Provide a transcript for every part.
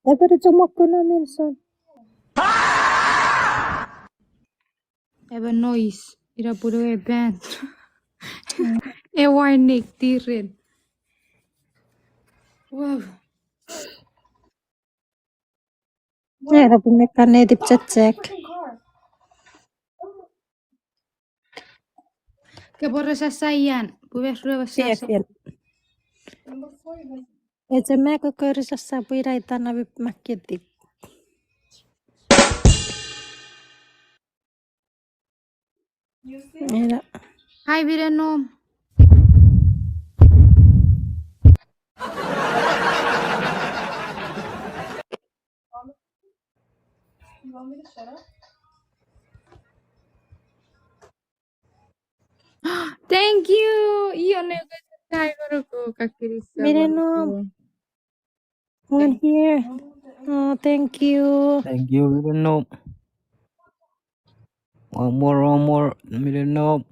Jag började jomma kunna min son. Eba noise. Ira puro e band. E warning tirin. Wow. Era på mycket nedip cek. Kapora sasayan. Puves rueva Fiel sasa. fiel. Et se mä koko yrisässä puiraita navi mäkkietip. Era. Hai Virenom. You want me to shut up? Thank you. Iyo na yung kaya ko kakirisa. Mirenom. One here. Oh, thank you. Thank you, we don't know. One more, we don't know.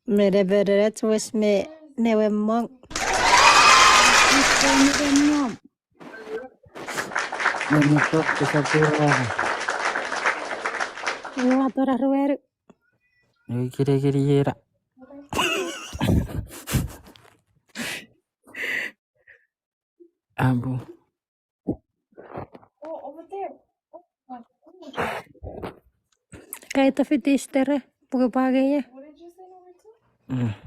Mere berret was me newe mong. Virenom. Nandito sa pura. Iwa tora ruweru. Kira. Abu. Oh, over there. Kaita fitistere. Pukapagaya. What did you say number 2?